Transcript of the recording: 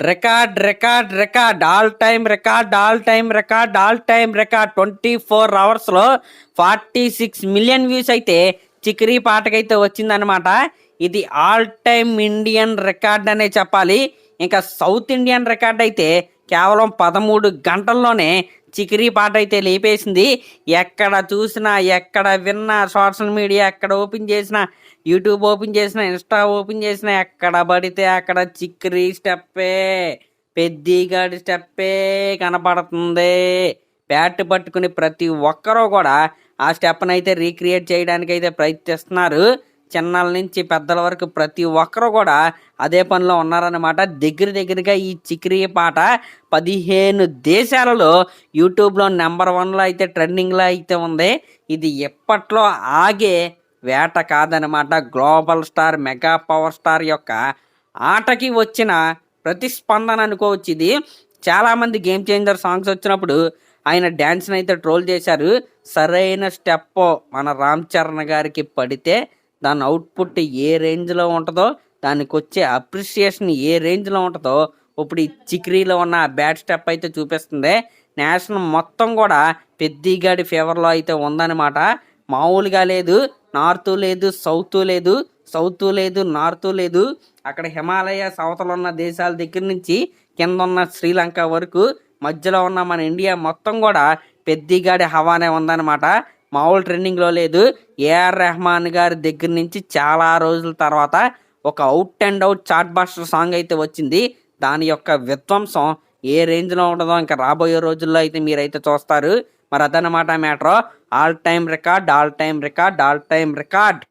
Record all time record 24 అవర్స్లో 46 million views అయితే చిక్రీ పాటకైతే వచ్చిందనమాట. ఇది ఆల్ టైమ్ ఇండియన్ రికార్డ్ అనే చెప్పాలి. ఇంకా సౌత్ ఇండియన్ రికార్డ్ అయితే కేవలం 13 గంటల్లోనే చికిరీ పాట అయితే లేపేసింది. ఎక్కడ చూసినా ఎక్కడ విన్నా సోషల్ మీడియా ఎక్కడ ఓపెన్ చేసినా, యూట్యూబ్ ఓపెన్ చేసినా, ఇన్స్టా ఓపెన్ చేసినా, ఎక్కడ పడితే అక్కడ చిక్రీ స్టెప్పే, పెద్దిగాడి స్టెప్పే కనపడుతుంది. బ్యాట్ పట్టుకుని ప్రతి ఒక్కరూ కూడా ఆ స్టెప్ని అయితే రీక్రియేట్ చేయడానికి అయితే ప్రయత్నిస్తున్నారు. చిన్నల నుంచి పెద్దల వరకు ప్రతి ఒక్కరు కూడా అదే పనిలో ఉన్నారన్నమాట. దగ్గరగా ఈ చిక్రీ పాట 15 దేశాలలో యూట్యూబ్లో నెంబర్ 1లో అయితే ట్రెండింగ్లో అయితే ఉంది. ఇది ఎప్పట్లో ఆగే వేట కాదనమాట. Global star, mega power star యొక్క ఆటకి వచ్చిన ప్రతిస్పందన అనుకోవచ్చు ఇది. చాలామంది గేమ్ చేంజర్ సాంగ్స్ వచ్చినప్పుడు ఆయన డ్యాన్స్ని అయితే ట్రోల్ చేశారు. సరైన స్టెప్ మన రామ్ చరణ్ గారికి పడితే దాని అవుట్పుట్ ఏ రేంజ్లో ఉంటుందో, దానికి వచ్చే అప్రిషియేషన్ ఏ రేంజ్లో ఉంటుందో ఇప్పుడు ఈ చిక్రీలో ఉన్న బ్యాడ్ స్టెప్ అయితే చూపిస్తుంది. నేషనల్ మొత్తం కూడా పెద్దిగాడి ఫేవర్లో అయితే ఉందన్నమాట. మామూలుగా లేదు, నార్త్ లేదు, సౌత్ లేదు, నార్త్ లేదు. అక్కడ హిమాలయస్ అవతల ఉన్న దేశాల దగ్గర నుంచి కింద ఉన్న శ్రీలంక వరకు మధ్యలో ఉన్న మన ఇండియా మొత్తం కూడా పెద్దిగాడి హవానే ఉందన్నమాట. మామూలు ట్రెండింగ్లో లేదు. ఏఆర్ రెహమాన్ గారి దగ్గర నుంచి చాలా రోజుల తర్వాత ఒక out and out chartbuster song అయితే వచ్చింది. దాని యొక్క విధ్వంసం ఏ రేంజ్లో ఉంటుందో ఇంకా రాబోయే రోజుల్లో అయితే మీరైతే చూస్తారు. మరి అదన్నమాట మ్యాటర్. All time record.